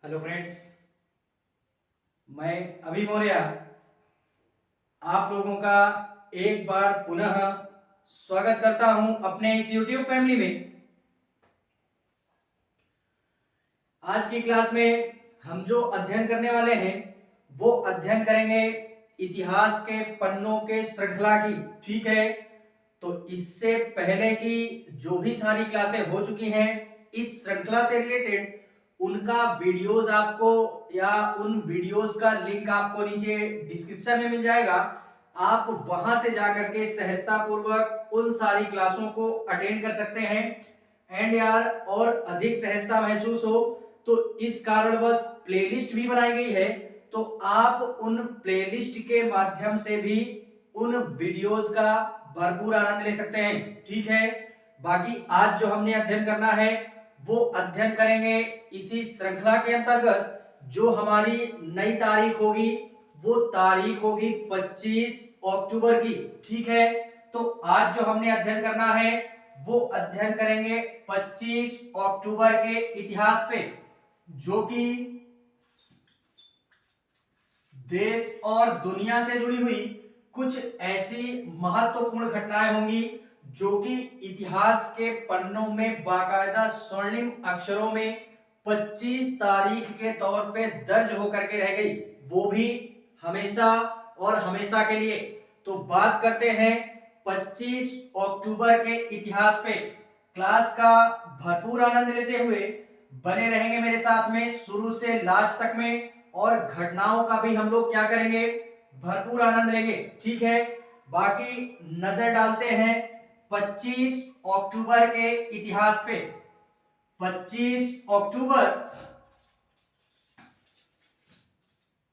Hello friends, मैं अभी मौर्य आप लोगों का एक बार पुनः स्वागत करता हूं अपने इस YouTube फैमिली में। आज की क्लास में हम जो अध्ययन करने वाले हैं वो अध्ययन करेंगे इतिहास के पन्नों के श्रृंखला की। ठीक है, तो इससे पहले की जो भी सारी क्लासें हो चुकी हैं इस श्रृंखला से रिलेटेड उनका वीडियोस आपको या उन वीडियोस का लिंक आपको नीचे डिस्क्रिप्शन में मिल जाएगा। आप वहां से जाकर के सहजता पूर्वक उन सारी क्लासों को अटेंड कर सकते हैं। एंड यार, और अधिक सहजता महसूस हो तो इस कारणवश प्लेलिस्ट भी बनाई गई है, तो आप उन प्लेलिस्ट के माध्यम से भी उन वीडियोस का भरपूर आनंद ले सकते हैं। ठीक है, बाकी आज जो हमने अध्ययन करना है वो अध्ययन करेंगे इसी श्रृंखला के अंतर्गत। जो हमारी नई तारीख होगी वो तारीख होगी 25 अक्टूबर की। ठीक है, तो आज जो हमने अध्ययन करना है वो अध्ययन करेंगे 25 अक्टूबर के इतिहास पे, जो कि देश और दुनिया से जुड़ी हुई कुछ ऐसी महत्वपूर्ण घटनाएं होंगी जो कि इतिहास के पन्नों में बाकायदा स्वर्णिम अक्षरों में 25 तारीख के तौर पे दर्ज होकर के रह गई, वो भी हमेशा और हमेशा के लिए। तो बात करते हैं 25 अक्टूबर के इतिहास पे। क्लास का भरपूर आनंद लेते हुए बने रहेंगे मेरे साथ में शुरू से लास्ट तक में, और घटनाओं का भी हम लोग क्या करेंगे, भरपूर आनंद लेंगे। ठीक है, बाकी नजर डालते हैं 25 अक्टूबर के इतिहास पे। 25 अक्टूबर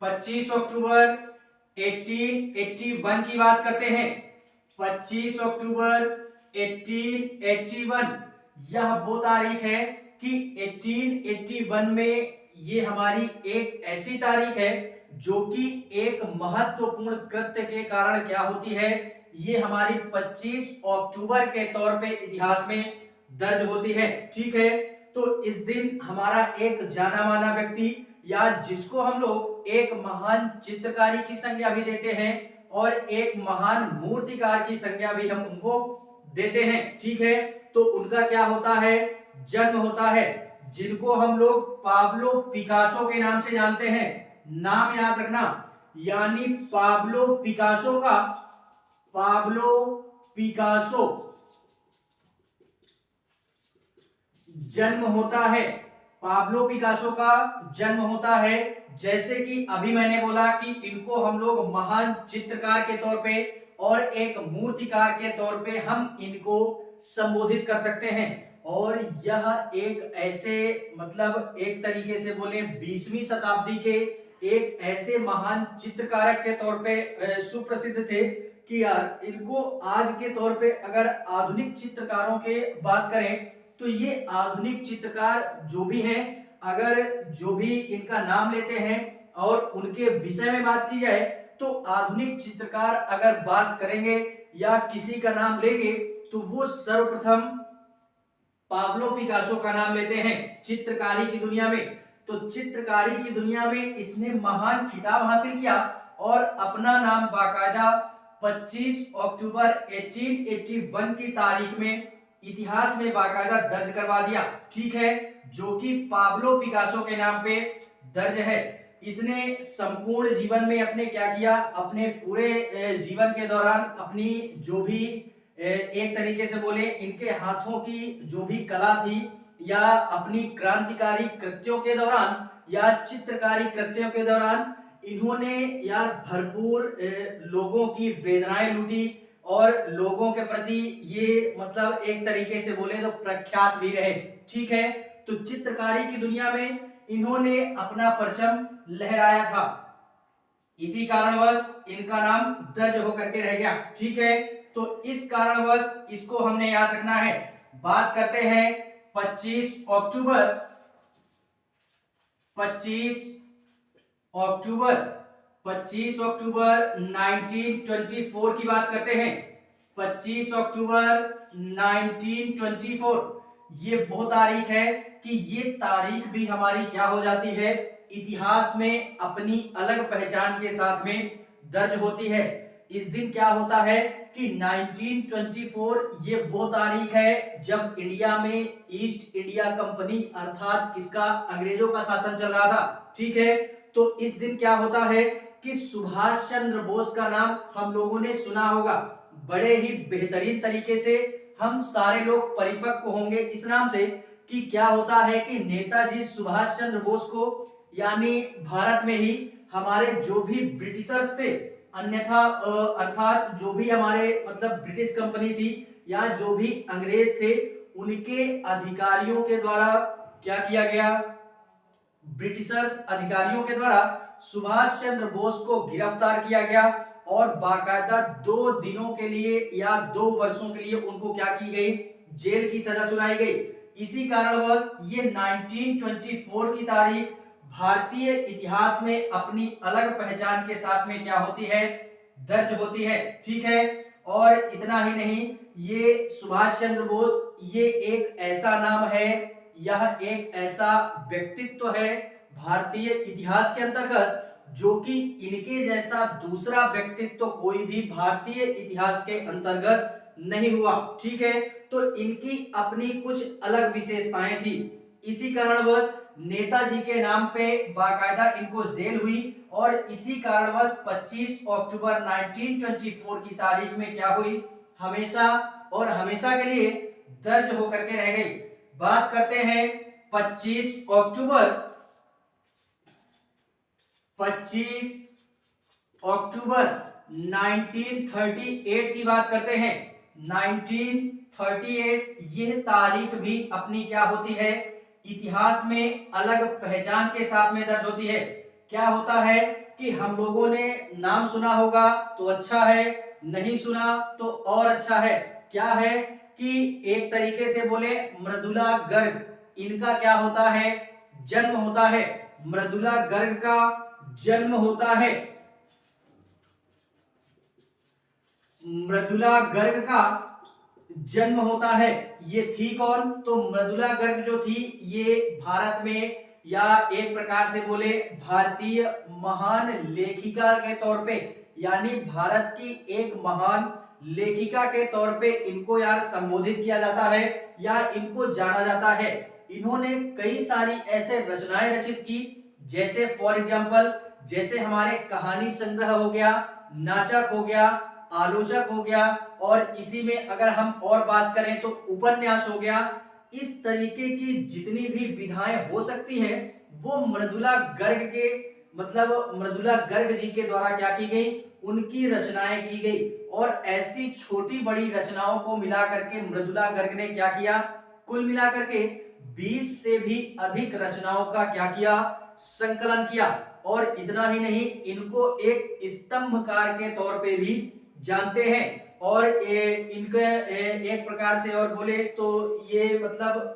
25 अक्टूबर 1881 की बात करते हैं। 25 अक्टूबर 1881 यह वो तारीख है कि 1881 में ये हमारी एक ऐसी तारीख है जो कि एक महत्वपूर्ण कृत्य के कारण क्या होती है, ये हमारी 25 अक्टूबर के तौर पे इतिहास में दर्ज होती है। ठीक है, तो इस दिन हमारा एक जाना माना व्यक्ति या जिसको हम लोग एक महान चित्रकारी की संज्ञा भी देते हैं और एक महान मूर्तिकार की संज्ञा भी हम उनको देते हैं। ठीक है, तो उनका क्या होता है, जन्म होता है, जिनको हम लोग पाब्लो पिकासो के नाम से जानते हैं। नाम याद रखना, यानी पाब्लो पिकासो का, पाब्लो पिकासो जन्म होता है। पाब्लो पिकासो का जन्म होता है। जैसे कि अभी मैंने बोला कि इनको हम लोग महान चित्रकार के तौर पे और एक मूर्तिकार के तौर पे हम इनको संबोधित कर सकते हैं। और यह एक ऐसे, मतलब एक तरीके से बोले 20वीं शताब्दी के एक ऐसे महान चित्रकारक के तौर पे सुप्रसिद्ध थे कि यार इनको आज के तौर पे अगर आधुनिक चित्रकारों के बात करें तो ये आधुनिक चित्रकार जो भी हैं, अगर जो भी इनका नाम लेते हैं और उनके विषय में बात की जाए तो आधुनिक चित्रकार अगर बात करेंगे या किसी का नाम लेंगे तो वो सर्वप्रथम पाब्लो पिकासो का नाम लेते हैं चित्रकारी की दुनिया में। तो चित्रकारी की दुनिया में इसने महान खिताब हासिल किया और अपना नाम बाकायदा 25 अक्टूबर 1881 की तारीख में इतिहास में बाकायदा दर्ज करवा दिया। ठीक है, जो कि पाब्लो पिकासो के नाम पे दर्ज है। इसने संपूर्ण जीवन में अपने क्या किया, अपने पूरे जीवन के दौरान अपनी जो भी एक तरीके से बोले इनके हाथों की जो भी कला थी या अपनी क्रांतिकारी कृत्यों के दौरान या चित्रकारी कृत्यों के दौरान इन्होंने यार भरपूर लोगों की वेदनाएं लूटी और लोगों के प्रति ये मतलब एक तरीके से बोले तो प्रख्यात भी रहे। ठीक है, तो चित्रकारी की दुनिया में इन्होंने अपना परचम लहराया था, इसी कारणवश इनका नाम दर्ज होकर के रह गया। ठीक है, तो इस कारणवश इसको हमने याद रखना है। बात करते हैं 25 अक्टूबर 25 अक्टूबर 25 अक्टूबर 1924 की बात करते हैं। 25 अक्टूबर 1924 ये वो तारीख है कि ये तारीख भी हमारी क्या हो जाती है, इतिहास में अपनी अलग पहचान के साथ में दर्ज होती है। इस दिन क्या होता है कि 1924 ये वो तारीख है जब इंडिया में ईस्ट इंडिया कंपनी अर्थात किसका, अंग्रेजों का शासन चल रहा था। ठीक है, तो इस दिन क्या होता है कि सुभाष चंद्र बोस का नाम हम लोगों ने सुना होगा। बड़े ही बेहतरीन तरीके से हम सारे लोग परिपक्व होंगे इस नाम से कि क्या होता है कि नेताजी सुभाष चंद्र बोस को, यानी भारत में ही हमारे जो भी ब्रिटिशर्स थे, अन्यथा अर्थात जो भी हमारे मतलब ब्रिटिश कंपनी थी या जो भी अंग्रेज थे, उनके अधिकारियों के द्वारा क्या किया गया, ब्रिटिशर्स अधिकारियों के द्वारा सुभाष चंद्र बोस को गिरफ्तार किया गया और बाकायदा 2 दिनों के लिए या 2 वर्षों के लिए उनको क्या की गई, जेल की सजा सुनाई गई। इसी कारणवश ये 1924 की तारीख भारतीय इतिहास में अपनी अलग पहचान के साथ में क्या होती है, दर्ज होती है। ठीक है, और इतना ही नहीं, ये सुभाष चंद्र बोस ये एक ऐसा नाम है, यह एक ऐसा व्यक्तित्व है भारतीय इतिहास के अंतर्गत जो कि इनके जैसा दूसरा व्यक्तित्व कोई भी भारतीय इतिहास के अंतर्गत नहीं हुआ। ठीक है, तो इनकी अपनी कुछ अलग विशेषताएं थी। इसी कारणवश नेताजी के नाम पे बाकायदा इनको जेल हुई और इसी कारणवश 25 अक्टूबर 1924 की तारीख में क्या हुई, हमेशा और हमेशा के लिए दर्ज होकर के रह गई। बात करते हैं 25 अक्टूबर 1938 की बात करते हैं। 1938 ये तारीख भी अपनी क्या होती है, इतिहास में अलग पहचान के साथ में दर्ज होती है। क्या होता है कि हम लोगों ने नाम सुना होगा तो अच्छा है, नहीं सुना तो और अच्छा है। क्या है कि एक तरीके से बोले मृदुला गर्ग, इनका क्या होता है, जन्म होता है। मृदुला गर्ग का जन्म होता है, मृदुला गर्ग का जन्म होता है। ये थी कौन, तो मृदुला गर्ग जो थी ये भारत में या एक प्रकार से बोले भारतीय महान लेखिका के तौर पे, यानी भारत की एक महान लेखिका के तौर पे इनको यार संबोधित किया जाता है या इनको जाना जाता है। इन्होंने कई सारी ऐसे रचनाएं रचित की, जैसे फॉर एग्जांपल जैसे हमारे कहानी संग्रह हो गया, नाटक हो गया, आलोचक हो गया, और इसी में अगर हम और बात करें तो उपन्यास हो गया। इस तरीके की जितनी भी विधाएं हो सकती हैं वो मृदुला गर्ग के मतलब मृदुला गर्ग जी के द्वारा क्या की गई, उनकी रचनाएं की गई। और ऐसी छोटी बड़ी रचनाओं को मिला करके मृदुला गर्ग ने क्या किया, कुल मिला करके 20 से भी अधिक रचनाओं का क्या किया, संकलन किया। और इतना ही नहीं, इनको एक स्तंभकार के तौर पे भी जानते हैं। और इनके एक प्रकार से और बोले तो ये मतलब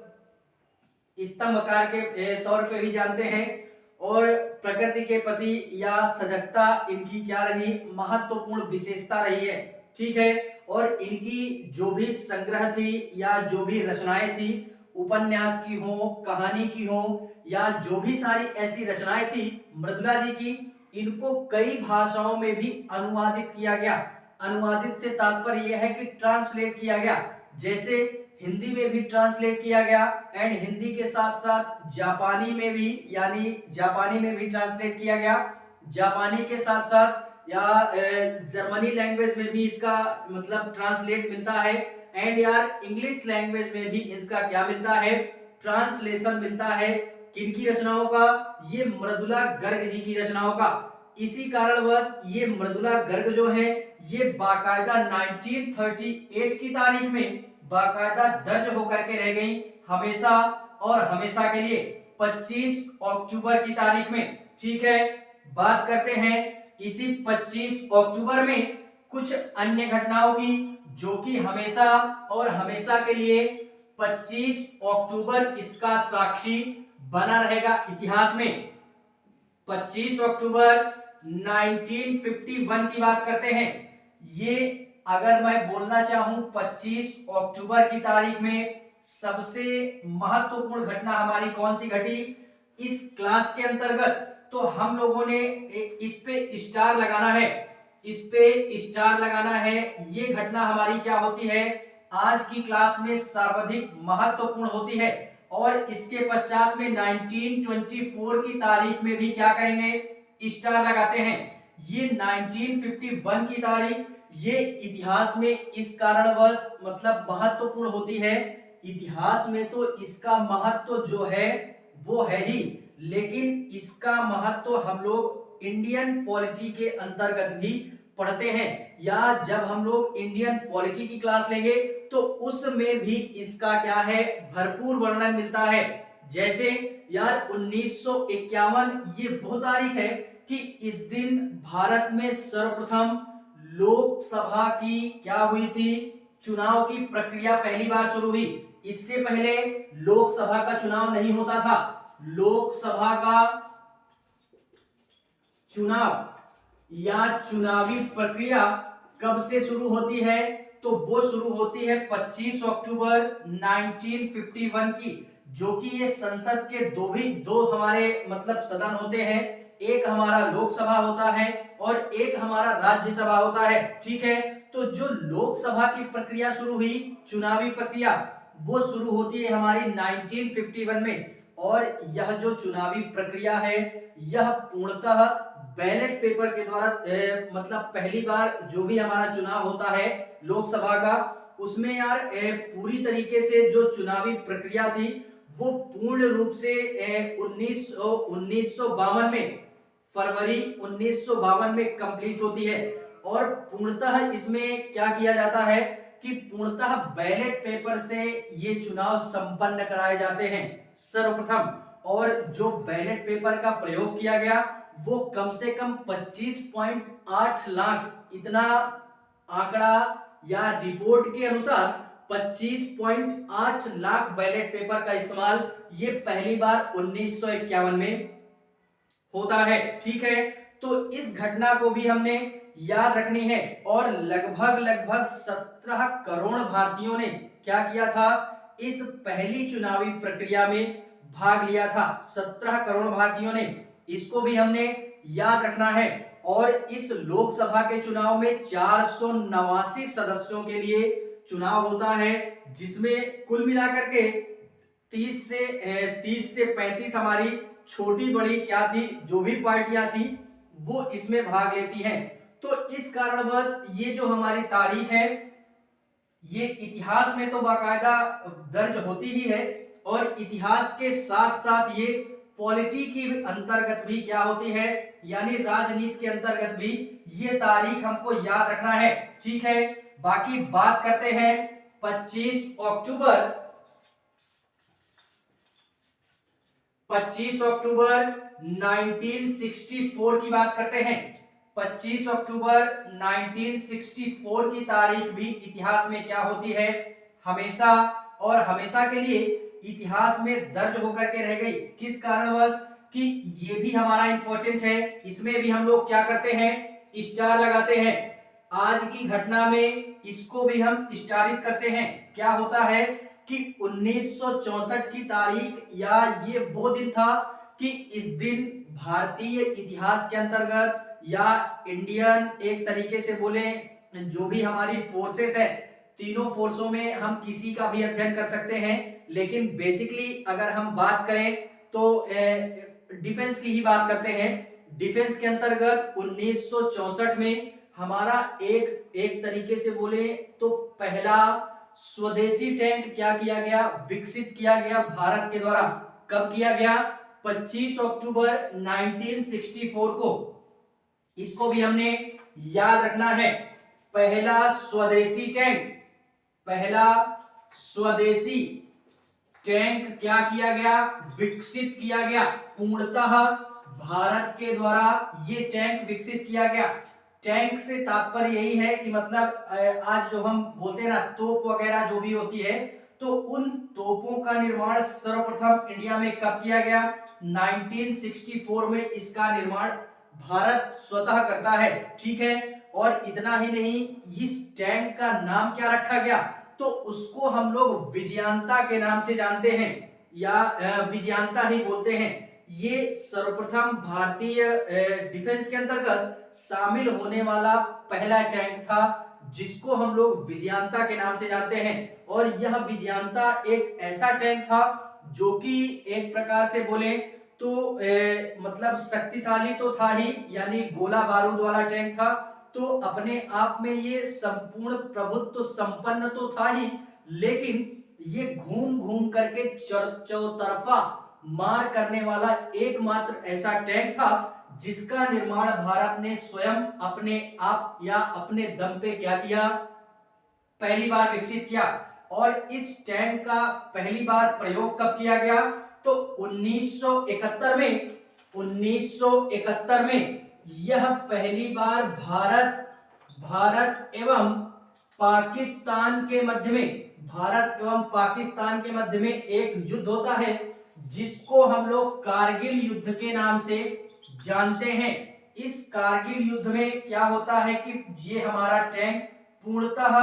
स्तंभकार के तौर पे भी जानते हैं। और प्रकृति के प्रति या सजगता इनकी क्या रही, महत्वपूर्ण विशेषता रही है। ठीक है, और इनकी जो भी संग्रह थी या जो भी रचनाएं थी, उपन्यास की हो, कहानी की हो, या जो भी सारी ऐसी रचनाएं थी मृदुला जी की, इनको कई भाषाओं में भी अनुवादित किया गया। अनुवादित से तात्पर्य यह है कि ट्रांसलेट किया गया। जैसे हिंदी में भी ट्रांसलेट किया गया एंड हिंदी के साथ साथ जापानी में भी, यानी जापानी में भी ट्रांसलेट किया गया। जापानी के साथ साथ या जर्मनी लैंग्वेज में भी इसका मतलब ट्रांसलेट मिलता है। एंड यार इंग्लिश लैंग्वेज में भी इसका क्या मिलता है, ट्रांसलेशन मिलता है। किनकी रचनाओं का, ये मृदुला गर्ग जी की रचनाओं का। इसी कारणवश ये मृदुला गर्ग जो है ये बाकायदा 1938 की तारीख में बाकायदा दर्ज होकर के रह गई, हमेशा और हमेशा के लिए 25 अक्टूबर की तारीख में। ठीक है, बात करते हैं इसी 25 अक्टूबर में कुछ अन्य घटनाओं की, जो कि हमेशा और हमेशा के लिए 25 अक्टूबर इसका साक्षी बना रहेगा इतिहास में। 25 अक्टूबर 1951 की बात करते हैं। ये अगर मैं बोलना चाहूं 25 अक्टूबर की तारीख में सबसे महत्वपूर्ण घटना हमारी कौन सी घटी इस क्लास के अंतर्गत, तो हम लोगों ने इस पे स्टार लगाना है, इस पे स्टार लगाना है। ये घटना हमारी क्या होती है, आज की क्लास में सर्वाधिक महत्वपूर्ण होती है। और इसके पश्चात में 1924 की तारीख में भी क्या करेंगे, स्टार लगाते हैं। ये 1951 की तारीख ये इतिहास में इस कारणवश मतलब महत्वपूर्ण होती है। इतिहास में तो इसका महत्व जो है वो है ही, लेकिन इसका महत्व हम लोग इंडियन पॉलिटी के अंतर्गत भी पढ़ते हैं, या जब हम लोग इंडियन पॉलिटी की क्लास लेंगे तो उसमें भी इसका क्या है, भरपूर वर्णन मिलता है। जैसे यार 1951 ये वो तारीख है कि इस दिन भारत में सर्वप्रथम लोकसभा की क्या हुई थी, चुनाव की प्रक्रिया पहली बार शुरू हुई। इससे पहले लोकसभा का चुनाव नहीं होता था। लोकसभा का चुनाव या चुनावी प्रक्रिया कब से शुरू होती है, तो वो शुरू होती है 25 अक्टूबर 1951 की, जो कि ये संसद के दो हमारे मतलब सदन होते हैं, एक हमारा लोकसभा होता है और एक हमारा राज्यसभा होता है। ठीक है, तो जो लोकसभा की प्रक्रिया शुरू हुई, चुनावी प्रक्रिया, वो शुरू होती है हमारी 1951 में। और यह जो चुनावी प्रक्रिया है यह पूर्णतः बैलेट पेपर के द्वारा मतलब पहली बार जो भी हमारा चुनाव होता है लोकसभा का, उसमें यार पूरी तरीके से जो चुनावी प्रक्रिया थी वो पूर्ण रूप से 1952 में, फरवरी 1952 में कंप्लीट होती है। और पूर्णतः इसमें क्या किया जाता है कि पूर्णतः बैलेट पेपर से ये चुनाव संपन्न कराए जाते हैं सर्वप्रथम। और जो बैलेट पेपर का प्रयोग किया गया वो कम से कम 25.8 लाख, इतना आंकड़ा या रिपोर्ट के अनुसार 25.8 लाख बैलेट पेपर का इस्तेमाल ये पहली बार 1951 में होता है। ठीक है, तो इस घटना को भी हमने याद रखनी है। और लगभग 17 करोड़ भारतीयों ने क्या किया था, इस पहली चुनावी प्रक्रिया में भाग लिया था। 17 करोड़ भारतीयों ने, इसको भी हमने याद रखना है। और इस लोकसभा के चुनाव में 489 सदस्यों के लिए चुनाव होता है, जिसमें कुल मिलाकर के 30 से 35 हमारी छोटी बड़ी क्या थी, जो भी पार्टियां थी वो इसमें भाग लेती हैं। तो इस कारणवश ये जो हमारी तारीख है ये इतिहास में तो बाकायदा दर्ज होती ही है, और इतिहास के साथ साथ ये पॉलिटी की अंतर्गत भी क्या होती है, यानी राजनीति के अंतर्गत भी ये तारीख हमको याद रखना है। ठीक है, बाकी बात करते हैं 25 अक्टूबर 1964 की बात करते हैं। 25 अक्टूबर 1964 की तारीख भी इतिहास में क्या होती है, हमेशा और हमेशा के लिए इतिहास में दर्ज होकर के रह गई। किस कारणवश, कि ये भी हमारा इंपॉर्टेंट है, इसमें भी हम लोग क्या करते हैं, स्टार लगाते हैं। आज की घटना में इसको भी हम स्टारित करते हैं। क्या होता है कि 1964 की तारीख या ये वो दिन था कि इस दिन भारतीय इतिहास के अंतर्गत या इंडियन एक तरीके से बोले जो भी हमारी फोर्सेस है, तीनों फोर्सों में हम किसी का भी अध्ययन कर सकते हैं, लेकिन बेसिकली अगर हम बात करें तो डिफेंस की ही बात करते हैं। डिफेंस के अंतर्गत 1964 में हमारा एक तरीके से बोले तो पहला स्वदेशी टैंक क्या किया गया, विकसित किया गया भारत के द्वारा। कब किया गया, 25 अक्टूबर 1964 को। इसको भी हमने याद रखना है। पहला स्वदेशी टैंक क्या किया गया, विकसित किया गया। पूर्णतः भारत के द्वारा ये टैंक विकसित किया गया। टैंक से तात्पर्य यही है कि मतलब आज जो हम बोलते हैं ना तोप वगैरह जो भी होती है, तो उन तोपों का निर्माण सर्वप्रथम इंडिया में कब किया गया, 1964 में इसका निर्माण भारत स्वतः करता है। ठीक है, और इतना ही नहीं, इस टैंक का नाम क्या रखा गया, तो उसको हम लोग विजयंता के नाम से जानते हैं या विजयंता ही बोलते हैं। ये सर्वप्रथम भारतीय डिफेंस के अंतर्गत शामिल होने वाला पहला टैंक था जिसको हम लोग विजयंता के नाम से जानते हैं। और यह विजयंता एक ऐसा टैंक था जो कि एक प्रकार से बोले तो मतलब शक्तिशाली तो था ही, यानी गोला बारूद वाला टैंक था, तो अपने आप में ये संपूर्ण प्रभुत्व संपन्न तो था ही, लेकिन ये घूम घूम करके चौतरफा मार करने वाला एकमात्र ऐसा टैंक था जिसका निर्माण भारत ने स्वयं अपने आप या अपने दम पे क्या किया, पहली बार विकसित किया। और इस टैंक का पहली बार प्रयोग कब किया गया, तो 1971 में यह पहली बार भारत एवं पाकिस्तान के मध्य में एक युद्ध होता है जिसको हम लोग कारगिल युद्ध के नाम से जानते हैं। इस कारगिल युद्ध में क्या होता है कि ये हमारा टैंक पूर्णतः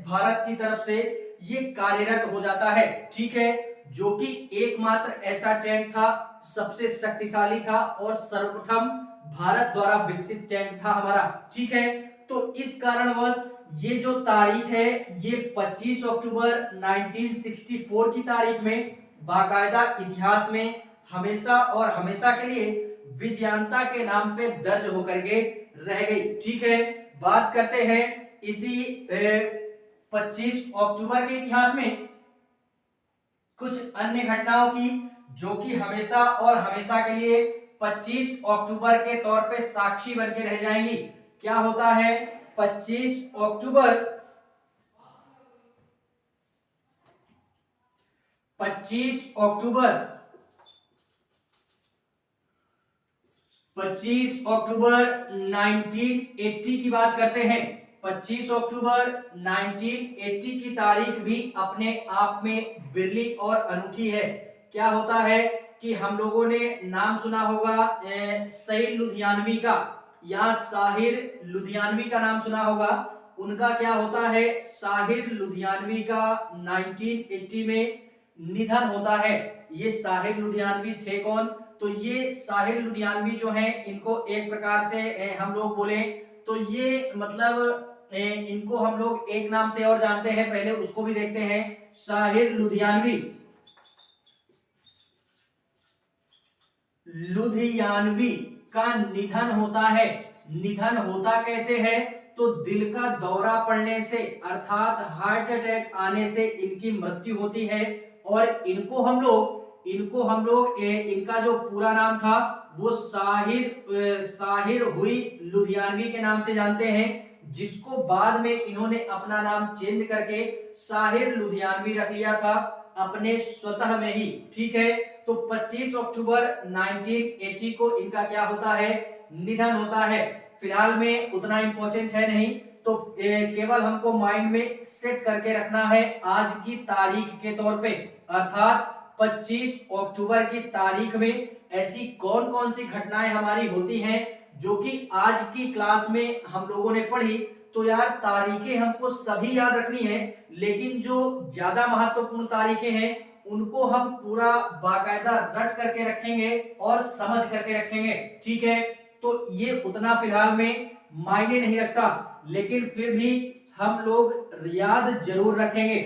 भारत की तरफ से ये कार्यरत हो जाता है, ठीक है, जो कि एकमात्र ऐसा टैंक था, सबसे शक्तिशाली था और सर्वप्रथम भारत द्वारा विकसित टैंक था हमारा, ठीक है। तो इस कारणवश ये जो तारीख है ये 25 अक्टूबर 1964 की तारीख में बाकायदा इतिहास में हमेशा और हमेशा के लिए विजयंता के नाम पे दर्ज होकर के रह गई, ठीक है। बात करते हैं इसी 25 अक्टूबर के इतिहास में कुछ अन्य घटनाओं की जो कि हमेशा और हमेशा के लिए 25 अक्टूबर के तौर पे साक्षी बन के रह जाएंगी। क्या होता है 25 अक्टूबर 1980 की बात करते हैं। 25 अक्टूबर 1980 की तारीख भी अपने आप में बिरली और अनूठी है। क्या होता है कि हम लोगों ने नाम सुना होगा सईद लुधियानवी का या साहिर लुधियानवी का नाम सुना होगा। उनका क्या होता है, साहिर लुधियानवी का 1980 में निधन होता है। ये साहिर लुधियानवी थे कौन, तो ये साहिर लुधियानवी जो हैं इनको एक प्रकार से हम लोग बोले तो ये मतलब इनको हम लोग एक नाम से और जानते हैं, पहले उसको भी देखते हैं। साहिर लुधियानवी का निधन होता है। निधन होता कैसे है, तो दिल का दौरा पड़ने से अर्थात हार्ट अटैक आने से इनकी मृत्यु होती है। और इनको हम लोग इनका जो पूरा नाम था वो साहिर हुई लुधियानवी के नाम से जानते हैं, जिसको बाद में इन्होंने अपना नाम चेंज करके साहिर लुधियानवी रख लिया था अपने स्वतः में ही, ठीक है। तो 25 अक्टूबर 1980 को इनका क्या होता है, निधन होता है। फिलहाल में उतना इंपॉर्टेंट है नहीं, तो केवल हमको माइंड में सेट करके रखना है आज की तारीख के तौर पे, अर्थात 25 अक्टूबर की तारीख में ऐसी कौन कौन सी घटनाएं हमारी होती हैं जो कि आज की क्लास में हम लोगों ने पढ़ी। तो यार तारीखें हमको सभी याद रखनी है, लेकिन जो ज्यादा महत्वपूर्ण तारीखें हैं उनको हम पूरा बाकायदा रट करके रखेंगे और समझ करके रखेंगे, ठीक है। तो ये उतना फिलहाल में मायने नहीं रखता, लेकिन फिर भी हम लोग याद जरूर रखेंगे।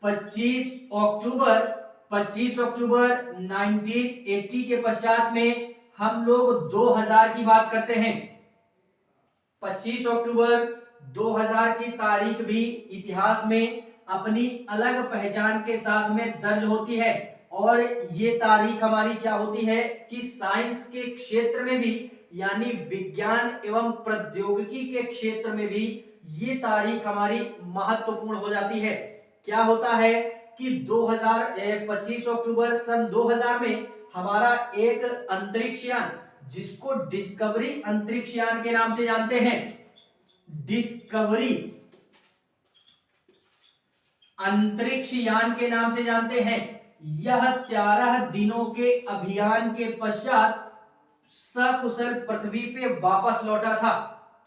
25 अक्टूबर 1980 के पश्चात में हम लोग 2000 की बात करते हैं। 25 अक्टूबर 2000 की तारीख भी इतिहास में अपनी अलग पहचान के साथ में दर्ज होती है। और ये तारीख हमारी क्या होती है कि साइंस के क्षेत्र में भी, यानी विज्ञान एवं प्रौद्योगिकी के क्षेत्र में भी ये तारीख हमारी महत्वपूर्ण हो जाती है। क्या होता है कि 25 अक्टूबर सन 2000 में हमारा एक अंतरिक्षयान, जिसको डिस्कवरी अंतरिक्षयान के नाम से जानते हैं, डिस्कवरी अंतरिक्षयान के नाम से जानते हैं, यह 13 दिनों के अभियान के पश्चात सकुशल पृथ्वी पे वापस लौटा था।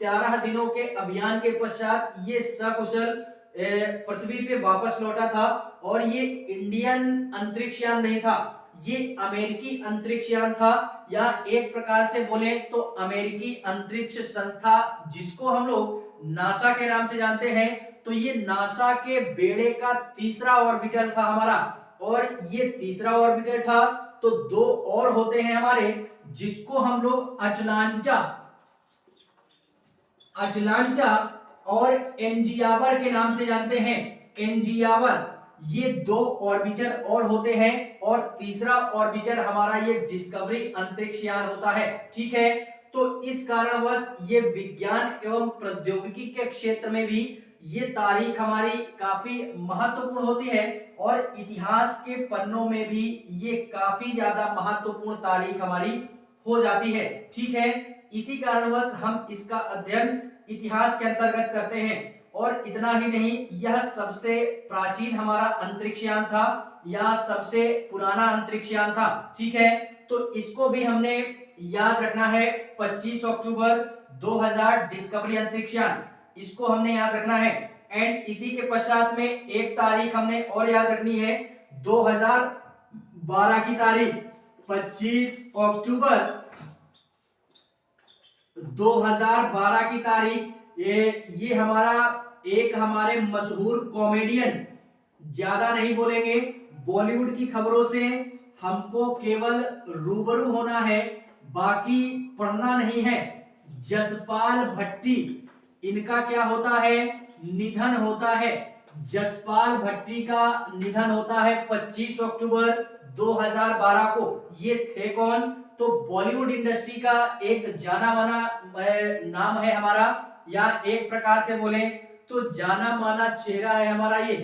13 दिनों के अभियान के पश्चात ये सकुशल पृथ्वी पे वापस लौटा था। और ये इंडियन अंतरिक्ष यान नहीं था, ये अमेरिकी अंतरिक्ष यान था, या एक प्रकार से बोले तो अमेरिकी अंतरिक्ष संस्था, जिसको हम लोग नासा के नाम से जानते हैं। तो ये नासा के बेड़े का तीसरा ऑर्बिटर था हमारा, और ये तीसरा ऑर्बिटर था। तो दो और होते हैं हमारे, जिसको हम लोग अटलांटा और एंजियावर के नाम से जानते हैं। एंजियावर, ये दो ऑर्बिटर और होते हैं, और तीसरा ऑर्बिटर हमारा ये डिस्कवरी अंतरिक्ष यान होता है। ठीक है, तो इस कारणवश ये विज्ञान एवं प्रौद्योगिकी के क्षेत्र में भी ये तारीख हमारी काफी महत्वपूर्ण होती है, और इतिहास के पन्नों में भी ये काफी ज्यादा महत्वपूर्ण तारीख हमारी हो जाती है। ठीक है, इसी कारणवश हम इसका अध्ययन इतिहास के अंतर्गत करते हैं। और इतना ही नहीं, यह सबसे प्राचीन हमारा अंतरिक्ष यान था, या सबसे पुराना अंतरिक्ष यान था। ठीक है, तो इसको भी हमने याद रखना है। 25 अक्टूबर 2000 डिस्कवरी अंतरिक्ष यान, इसको हमने याद रखना है। एंड इसी के पश्चात में एक तारीख हमने और याद रखनी है, 2012 की तारीख। 25 अक्टूबर 2012 की तारीख, ये हमारे मशहूर कॉमेडियन, ज्यादा नहीं बोलेंगे, बॉलीवुड की खबरों से हमको केवल रूबरू होना है, बाकी पढ़ना नहीं है। जसपाल भट्टी, इनका क्या होता है, निधन होता है। जसपाल भट्टी का निधन होता है 25 अक्टूबर 2012 को। ये थे कौन, तो बॉलीवुड इंडस्ट्री का एक जाना माना नाम है हमारा, या एक प्रकार से बोले तो जाना माना चेहरा है हमारा ये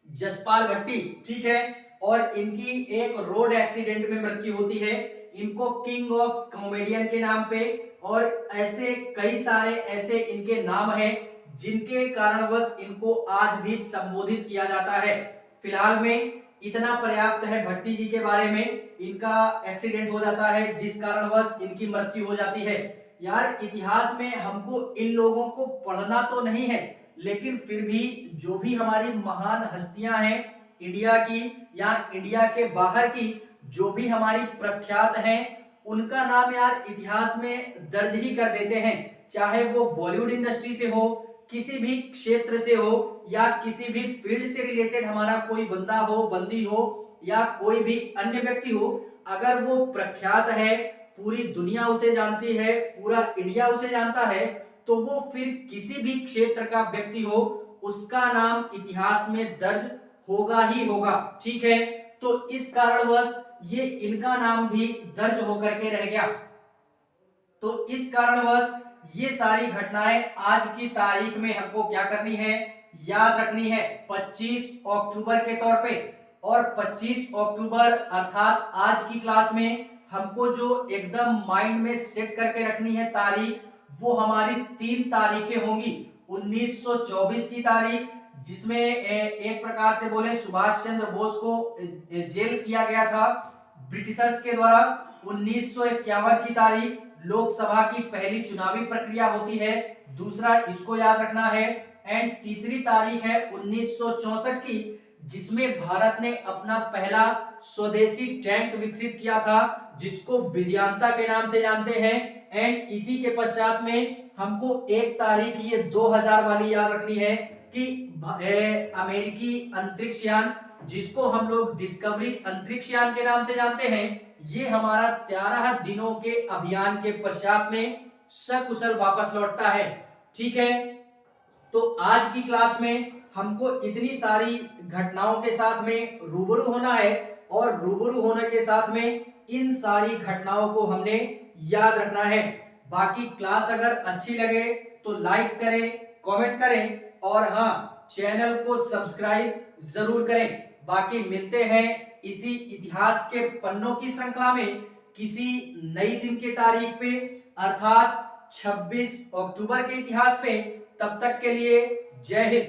जसपाल भट्टी। ठीक है, और इनकी एक रोड एक्सीडेंट में मृत्यु होती है। इनको किंग ऑफ कॉमेडियन के नाम पे, और ऐसे कई सारे ऐसे इनके नाम हैं जिनके कारणवश इनको आज भी संबोधित किया जाता है। फिलहाल में इतना पर्याप्त है भट्टी जी के बारे में। इनका एक्सीडेंट हो जाता है, जिस कारणवश इनकी मृत्यु हो जाती है। यार, इतिहास में हमको इन लोगों को पढ़ना तो नहीं है, लेकिन फिर भी जो भी हमारी महान हस्तियां हैं इंडिया की या इंडिया के बाहर की, जो भी हमारी प्रख्यात हैं, उनका नाम यार इतिहास में दर्ज ही कर देते हैं। चाहे वो बॉलीवुड इंडस्ट्री से हो, किसी भी क्षेत्र से हो, या किसी भी फील्ड से रिलेटेड हमारा कोई बंदा हो, बंदी हो, या कोई भी अन्य व्यक्ति हो, अगर वो प्रख्यात है, पूरी दुनिया उसे जानती है, पूरा इंडिया उसे जानता है, तो वो फिर किसी भी क्षेत्र का व्यक्ति हो, उसका नाम इतिहास में दर्ज होगा ही होगा। ठीक है, तो इस कारणवश ये इनका नाम भी दर्ज होकर के रह गया। तो इस कारणवश ये सारी घटनाएं आज की तारीख में हमको क्या करनी है, याद रखनी है 25 अक्टूबर के तौर पे। और 25 अक्टूबर अर्थात आज की क्लास में हमको जो एकदम माइंड में सेट करके रखनी है तारीख, वो हमारी 3 तारीखें होंगी। 1924 की तारीख, जिसमें एक प्रकार से बोले सुभाष चंद्र बोस को जेल किया गया था ब्रिटिशर्स के द्वारा। 1951 की तारीख, लोकसभा की पहली चुनावी प्रक्रिया होती है, दूसरा इसको याद रखना है। एंड तीसरी तारीख है 1964 की, जिसमें भारत ने अपना पहला स्वदेशी टैंक विकसित किया था, जिसको विजयंता के नाम से जानते हैं। एंड इसी के पश्चात में हमको एक तारीख ये 2000 वाली याद रखनी है कि अमेरिकी अंतरिक्ष यान, जिसको हम लोग डिस्कवरी अंतरिक्ष यान के नाम से जानते हैं, ये हमारा 13 दिनों के अभियान के पश्चात में सकुशल वापस लौटता है। ठीक है, तो आज की क्लास में हमको इतनी सारी घटनाओं के साथ में रूबरू होना है, और रूबरू होने के साथ में इन सारी घटनाओं को हमने याद रखना है। बाकी क्लास अगर अच्छी लगे तो लाइक करें, कमेंट करें, और हाँ, चैनल को सब्सक्राइब जरूर करें। बाकी मिलते हैं इसी इतिहास के पन्नों की श्रृंखला में किसी नई दिन के तारीख पे, अर्थात 26 अक्टूबर के इतिहास पे। तब तक के लिए जय हिंद।